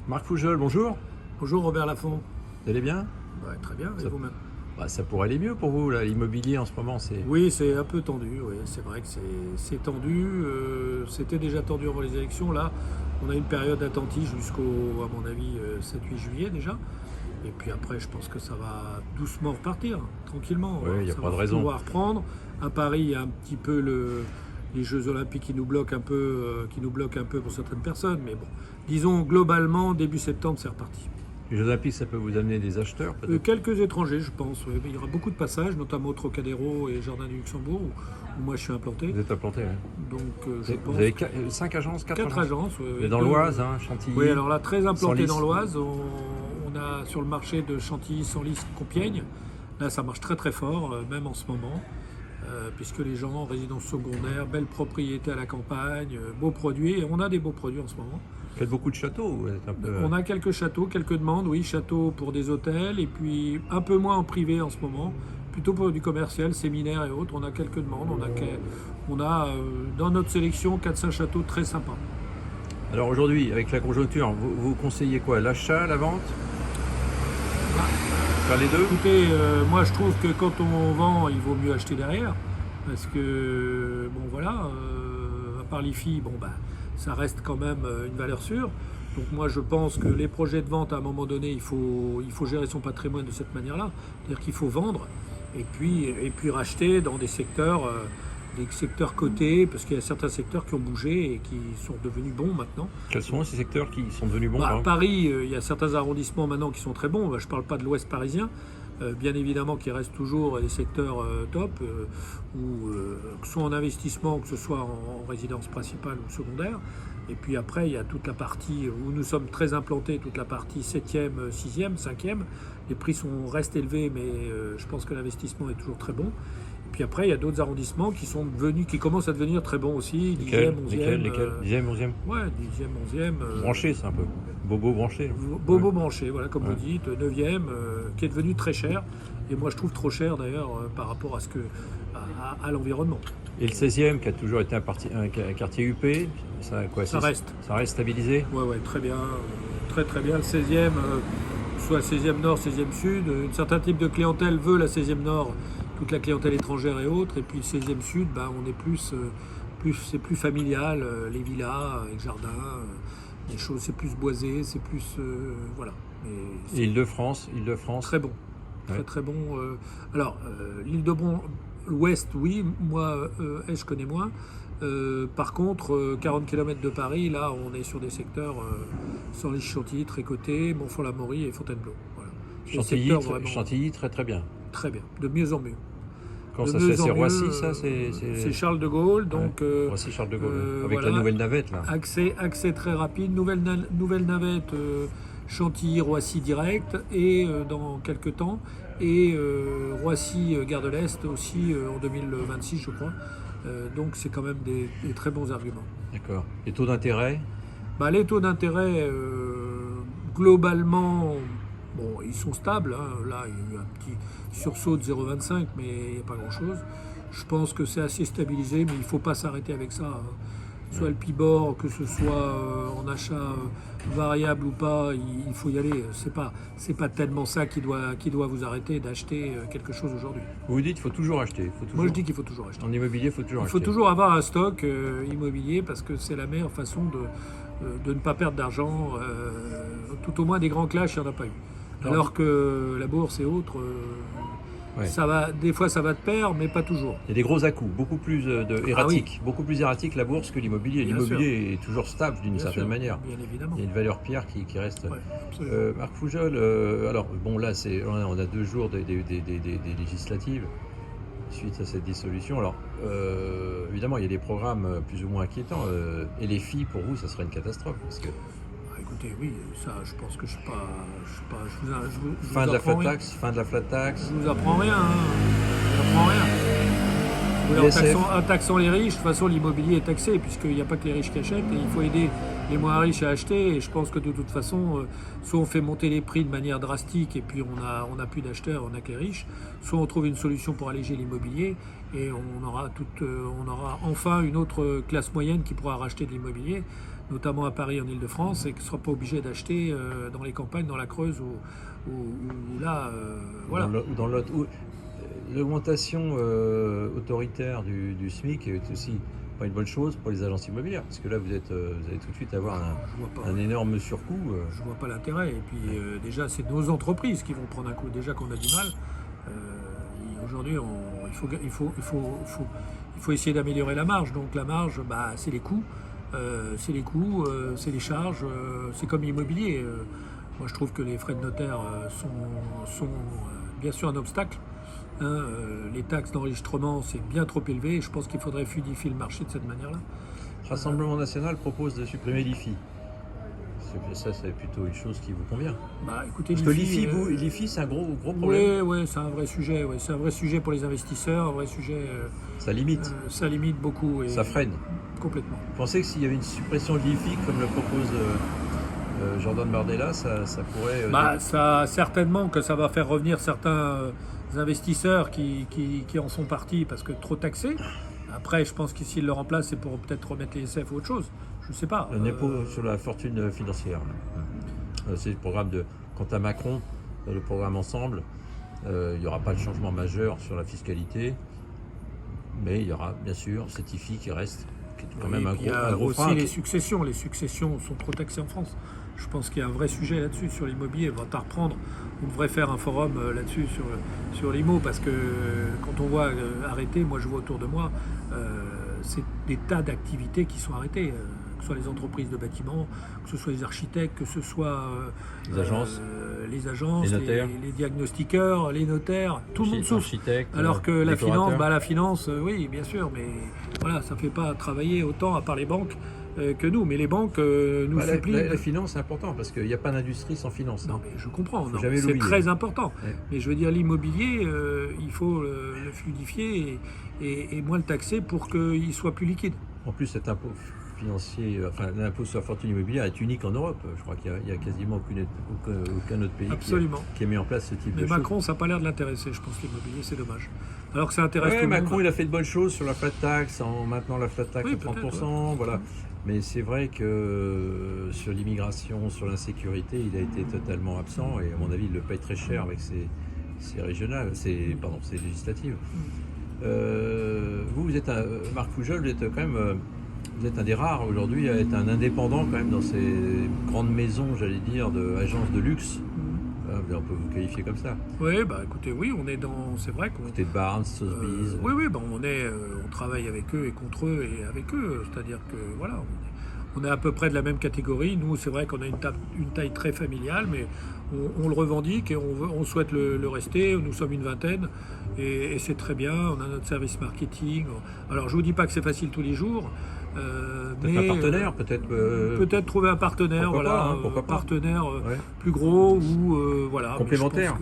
Marc Foujol, bonjour. Bonjour Robert Laffont. Vous allez bien? Ouais, très bien, et Ça, vous-même? ça pourrait aller mieux pour vous, là, l'immobilier en ce moment, Oui, c'est un peu tendu, oui, c'est vrai que c'est tendu. C'était déjà tendu avant les élections. Là, on a une période attentive jusqu'au, à mon avis, 7-8 juillet déjà. Et puis après, je pense que ça va doucement repartir, tranquillement. Oui, il n'y a Ça pas va de raison. pouvoir reprendre. À Paris, il y a un petit peu les Jeux Olympiques qui nous bloquent un peu, pour certaines personnes. Mais bon, disons globalement, début septembre, c'est reparti. Les Jeux Olympiques, ça peut vous amener des acheteurs, peut-être? Quelques étrangers, je pense. Oui. Il y aura beaucoup de passages, notamment au Trocadéro et Jardin du Luxembourg, où moi je suis implanté. Vous êtes implanté, oui. Donc je pense. Vous avez 5 agences, 4 4 agences. Oui, Et dans l'Oise, Chantilly. Oui, alors là, très implanté Senlis. dans l'Oise. On a sur le marché de Chantilly, Senlis, Compiègne. Là, ça marche très très fort, même en ce moment. Puisque les gens, résidence secondaire, belles propriétés à la campagne, beaux produits. Et on a des beaux produits en ce moment. Vous faites beaucoup de châteaux, vous êtes un peu... On a quelques châteaux, quelques demandes, oui, châteaux pour des hôtels, et puis un peu moins en privé en ce moment, plutôt pour du commercial, séminaires et autres. On a quelques demandes, on a dans notre sélection 4-5 châteaux très sympas. Alors aujourd'hui, avec la conjoncture, vous conseillez quoi? L'achat, la vente? Faire les deux? Écoutez, moi je trouve que quand on vend, il vaut mieux acheter derrière, parce que, bon voilà, à part l'IFI, bon bah, ça reste quand même une valeur sûre. Donc moi je pense que les projets de vente, à un moment donné, il faut gérer son patrimoine de cette manière-là. C'est-à-dire qu'il faut vendre et puis racheter dans des secteurs cotés, parce qu'il y a certains secteurs qui ont bougé et qui sont devenus bons maintenant. Quels sont ces secteurs qui sont devenus bons? À Paris, il y a certains arrondissements maintenant qui sont très bons. Je ne parle pas de l'Ouest parisien. Bien évidemment qu'il reste toujours des secteurs top, où, que ce soit en investissement, que ce soit en résidence principale ou secondaire. Et puis après, il y a toute la partie où nous sommes très implantés, toute la partie 7e, 6e, 5e. Les prix restent élevés, mais je pense que l'investissement est toujours très bon. Et puis après, il y a d'autres arrondissements qui commencent à devenir très bons aussi. 10e, 11e. Lesquels 10e, 11e? Ouais, 10e, 11e. Branché, c'est un peu. Bobo branché. Bobo branché, voilà, comme vous dites, 9e, qui est devenu très cher. Et moi, je trouve trop cher d'ailleurs par rapport à l'environnement. Et le 16e, qui a toujours été un quartier UP, ça reste. Ça reste stabilisé? Ouais, très bien. Très très bien. Le 16e, soit 16e Nord, 16e Sud. Un certain type de clientèle veut la 16e Nord, toute la clientèle étrangère et autres. Et puis le 16e Sud, on est c'est plus familial, les villas avec jardin, les choses, c'est plus boisé, c'est plus... voilà. Et Île-de-France? Très bon. Très très bon. Alors, l'Ouest, oui, moi, je connais moins. Par contre, 40 km de Paris, là, on est sur des secteurs Senlis, Chantilly, Trécoté, Montfort-l'Amaury et Fontainebleau. Voilà. Chantilly, très très bien. Très bien, de mieux en mieux. Comment ça se fait? C'est Roissy, ça? C'est Charles de Gaulle, donc... Roissy, Charles de Gaulle, avec voilà, la nouvelle navette, là. Accès très rapide, nouvelle navette, Chantilly, Roissy direct, et dans quelques temps, et Roissy, Gare de l'Est aussi en 2026, je crois. Donc c'est quand même des très bons arguments. D'accord. Les taux d'intérêt? Les taux d'intérêt, globalement, bon, ils sont stables. Là, il y a eu un petit sursaut de 0,25, mais il n'y a pas grand-chose. Je pense que c'est assez stabilisé, mais il ne faut pas s'arrêter avec ça. Soit le PIBOR, que ce soit en achat variable ou pas, il faut y aller. C'est pas tellement ça qui doit vous arrêter d'acheter quelque chose aujourd'hui. Vous dites qu'il faut toujours acheter. Moi, je dis qu'il faut toujours acheter. En immobilier, il faut toujours acheter. Il faut toujours avoir un stock immobilier, parce que c'est la meilleure façon de ne pas perdre d'argent. Tout au moins des grands clashs, il n'y en a pas eu. Alors que la bourse et autres, des fois ça va de pair, mais pas toujours. Il y a des gros à-coups, beaucoup plus erratiques, beaucoup plus erratiques la bourse que l'immobilier. L'immobilier est toujours stable d'une certaine manière. Bien évidemment. Il y a une valeur pierre qui reste. Ouais, Marc Foujol, alors bon là on a 2 jours des législatives suite à cette dissolution. Alors évidemment il y a des programmes plus ou moins inquiétants. Et les filles pour vous ça serait une catastrophe parce que... Écoutez, oui, ça, je pense que je vous fin de la apprends flat rien. tax, fin de la flat tax. Je vous apprends rien. Je vous apprends rien. En taxant les riches, de toute façon l'immobilier est taxé, puisqu'il n'y a pas que les riches qui achètent, et il faut aider les moins riches à acheter. Et je pense que de toute façon, soit on fait monter les prix de manière drastique, et puis on a plus d'acheteurs, on n'a que les riches, soit on trouve une solution pour alléger l'immobilier, et on aura enfin une autre classe moyenne qui pourra racheter de l'immobilier. notamment à Paris, en Île-de-France, et qui ne sera pas obligé d'acheter dans les campagnes, dans la Creuse, ou là, voilà. Ou dans l'autre. L'augmentation autoritaire du SMIC est aussi pas une bonne chose pour les agences immobilières, parce que là vous allez tout de suite avoir un énorme surcoût. Je vois pas l'intérêt. Et puis déjà, c'est nos entreprises qui vont prendre un coup. Déjà qu'on a du mal. Aujourd'hui, il faut essayer d'améliorer la marge. Donc la marge, c'est les coûts. C'est les charges. C'est comme l'immobilier. Moi, je trouve que les frais de notaire sont bien sûr un obstacle. Les taxes d'enregistrement, c'est bien trop élevé. Je pense qu'il faudrait fluidifier le marché de cette manière-là. Rassemblement national propose de supprimer l'IFI. Ça, c'est plutôt une chose qui vous convient. Écoutez, parce que l'IFI, c'est un gros problème. Oui, c'est un vrai sujet. Ouais. C'est un vrai sujet pour les investisseurs, un vrai sujet. Ça limite. Ça limite beaucoup. Et ça freine. Complètement. Vous pensez que s'il y avait une suppression de l'IFI, comme le propose Jordan Bardella, ça pourrait... Ça, certainement que ça va faire revenir certains investisseurs qui en sont partis parce que trop taxés. Après, je pense que s'ils le remplacent, c'est pour peut-être remettre les SF ou autre chose. Je ne sais pas. Un impôt sur la fortune financière. C'est le programme de... Quant à Macron, le programme Ensemble, il n'y aura pas de changement majeur sur la fiscalité, mais il y aura bien sûr cet IFI qui reste quand même un gros frein. Les successions. Les successions sont trop taxées en France. Je pense qu'il y a un vrai sujet là-dessus sur l'immobilier. On va reprendre. On devrait faire un forum là-dessus sur l'IMO parce que quand on voit arrêter, moi je vois autour de moi, c'est des tas d'activités qui sont arrêtées. Que ce soit les entreprises de bâtiments, que ce soit les architectes, que ce soit les agences, les diagnostiqueurs, les notaires, tout le monde souffre. Alors que la finance, oui, bien sûr, mais voilà, ça ne fait pas travailler autant à part les banques que nous. Mais les banques nous supplient. La finance, c'est important parce qu'il n'y a pas d'industrie sans finance. Non, mais je comprends. C'est très important. Ouais. Mais je veux dire, l'immobilier, il faut le fluidifier et moins le taxer pour qu'il soit plus liquide. En plus, cet impôt financier, l'impôt sur la fortune immobilière est unique en Europe. Je crois qu'il n'y a quasiment aucun autre pays qui a mis en place ce type de choses. Mais Macron, ça n'a pas l'air de l'intéresser, je pense, l'immobilier, c'est dommage. Alors que ça intéresse tout le monde. Macron, il a fait de bonnes choses sur la flat tax, en maintenant la flat tax à 30%. Voilà. Mais c'est vrai que sur l'immigration, sur l'insécurité, il a été totalement absent et à mon avis, il le paye très cher avec ses régionales, ses législatives. Vous êtes Marc Fougel, vous êtes quand même... Vous êtes un des rares aujourd'hui à être un indépendant quand même dans ces grandes maisons, j'allais dire, agences de luxe. On peut vous qualifier comme ça. Oui, écoutez, oui, on est dans... C'est vrai qu'on... Côté de Barnes, Sotheby's. Oui, on travaille avec eux et contre eux et avec eux. C'est-à-dire que, voilà, on est à peu près de la même catégorie. Nous, c'est vrai qu'on a une taille très familiale, mais on le revendique et on souhaite le rester. Nous sommes une vingtaine et c'est très bien. On a notre service marketing. Alors, je ne vous dis pas que c'est facile tous les jours. Peut-être un partenaire, peut-être trouver un partenaire, pourquoi pas. Partenaire plus gros ou complémentaire,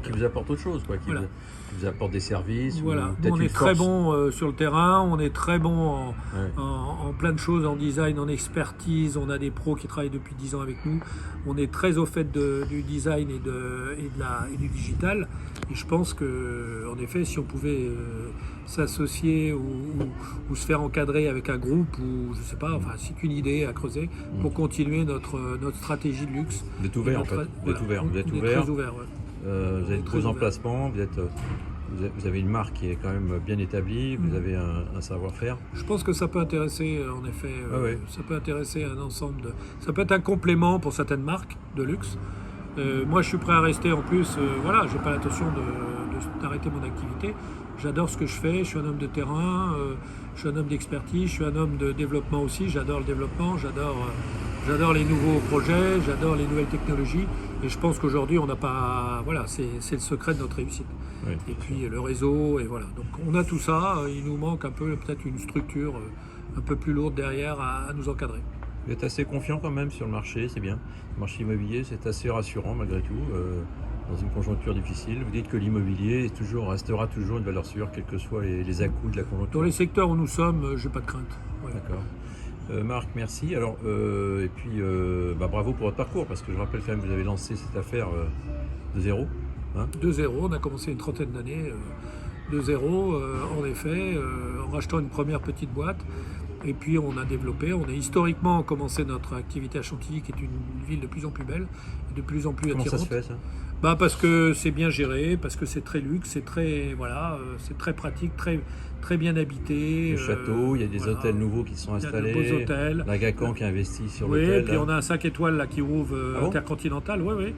qui vous apporte autre chose, qui vous apporte des services. Voilà, on est très bon sur le terrain, on est très bon en plein de choses, en design, en expertise. On a des pros qui travaillent depuis 10 ans avec nous. On est très au fait du design et du digital. Et je pense que, en effet, si on pouvait s'associer ou se faire encadrer avec un groupe ou je sais pas, c'est qu'une idée à creuser pour continuer notre stratégie de luxe. Vous êtes ouvert en fait. Vous êtes ouvert. Très ouvert. Vous avez de gros emplacements. Vous avez une marque qui est quand même bien établie. Vous avez un savoir-faire. Je pense que ça peut intéresser en effet. Ça peut intéresser un ensemble de. Ça peut être un complément pour certaines marques de luxe. Moi, je suis prêt à rester en plus. J'ai pas l'intention d'arrêter mon activité. J'adore ce que je fais, je suis un homme de terrain, je suis un homme d'expertise, je suis un homme de développement aussi, j'adore le développement, j'adore les nouveaux projets, j'adore les nouvelles technologies et je pense qu'aujourd'hui on n'a pas... Voilà, c'est le secret de notre réussite. Oui, et puis le réseau, et voilà. Donc on a tout ça, il nous manque un peu peut-être une structure un peu plus lourde derrière à nous encadrer. Vous êtes assez confiant quand même sur le marché, c'est bien. Le marché immobilier, c'est assez rassurant malgré tout. Dans une conjoncture difficile, vous dites que l'immobilier restera toujours une valeur sûre, quels que soient les à-coups de la conjoncture. Dans les secteurs où nous sommes, j'ai pas de crainte. Ouais. D'accord. Marc, merci. Alors, et puis, bravo pour votre parcours, parce que je rappelle quand même que vous avez lancé cette affaire de zéro. De zéro, on a commencé une trentaine d'années de zéro, en effet, en rachetant une première petite boîte. Et puis on a développé, on a historiquement commencé notre activité à Chantilly, qui est une ville de plus en plus belle, et de plus en plus Comment ça attirante. se fait ça? Bah parce que c'est bien géré, parce que c'est très luxe, c'est très voilà, c'est très pratique, très bien habité. Le château, il y a des voilà. hôtels nouveaux qui sont Il y a installés. de beaux hôtels. La GACAN qui a investi sur Oui, l'hôtel. puis là. on a un 5 étoiles là qui ouvre Ah bon intercontinental, oui.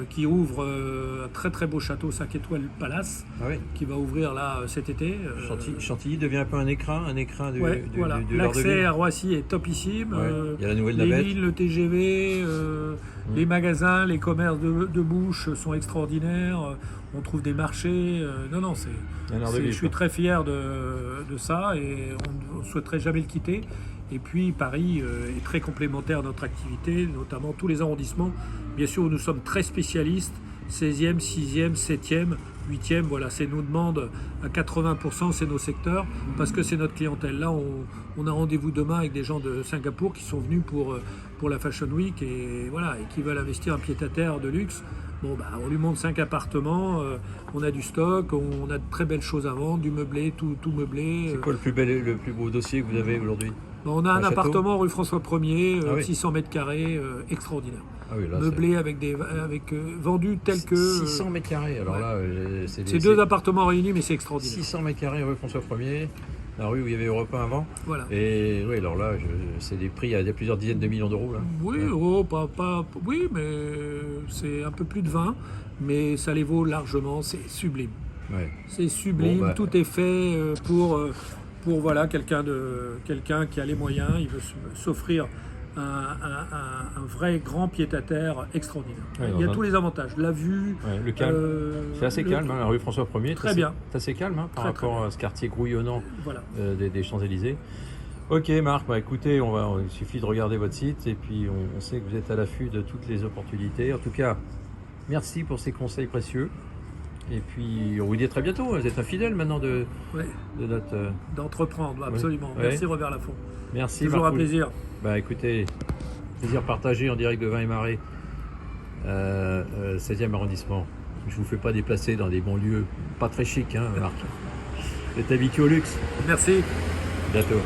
Qui ouvre un très très beau château 5 étoiles Palace, Ah oui. qui va ouvrir là cet été. Chantilly devient un peu un écrin du, Ouais, du, voilà. du- de l'art de L'accès ville. à Roissy est topissime. Ouais. Il y a la nouvelle Les navette. lignes, le TGV, les magasins, les commerces de bouche sont extraordinaires. On trouve des marchés. Non, Un art de ville, je suis quoi. très fier de ça et on ne souhaiterait jamais le quitter. Et puis Paris est très complémentaire à notre activité, notamment tous les arrondissements. Bien sûr, nous sommes très spécialistes, 16e, 6e, 7e, 8e, voilà, c'est nos demandes à 80%, c'est nos secteurs, parce que c'est notre clientèle. Là, on a rendez-vous demain avec des gens de Singapour qui sont venus pour la Fashion Week et, voilà, et qui veulent investir un pied-à-terre de luxe. Bon, bah, on lui montre 5 appartements, on a du stock, on a de très belles choses à vendre, du meublé, tout meublé. C'est quoi le plus beau dossier que vous avez aujourd'hui? On a un château appartement rue François 1er, Ah oui. 600 mètres carrés, extraordinaire. Ah oui, là, Meublé vendu tel que... 600 mètres carrés. Alors ouais. là, C'est deux appartements réunis, mais c'est extraordinaire. 600 mètres carrés rue François 1er, la rue où il y avait Europe 1 avant. Voilà. Et oui, alors là, c'est des prix à plusieurs dizaines de millions d'euros. Là. Oui, Ouais. oui, mais c'est un peu plus de 20, mais ça les vaut largement, c'est sublime. Ouais. C'est sublime, Bon, bah, tout est fait pour voilà, quelqu'un qui a les moyens, il veut s'offrir un vrai grand pied-à-terre extraordinaire. Ouais, il y a dans un- tous les avantages, la vue. Ouais, le calme. C'est assez calme, hein, la rue François 1er. Très bien. C'est assez calme hein, par Très, très rapport bien. à ce quartier grouillonnant Voilà. des Champs-Élysées. Ok Marc, bah, écoutez, il suffit de regarder votre site et puis on sait que vous êtes à l'affût de toutes les opportunités. En tout cas, merci pour ces conseils précieux. Et puis on vous dit à très bientôt. Vous êtes un fidèle maintenant de Ouais. notre... D'entreprendre, absolument. Ouais. Merci Robert Laffont. Merci Toujours Marc. un plaisir. Bah écoutez, plaisir partagé en direct de Vin et Marais, 16e arrondissement. Je vous fais pas déplacer dans des bons lieux, pas très chics, hein, Marc. Vous êtes habitué au luxe. Merci. À bientôt.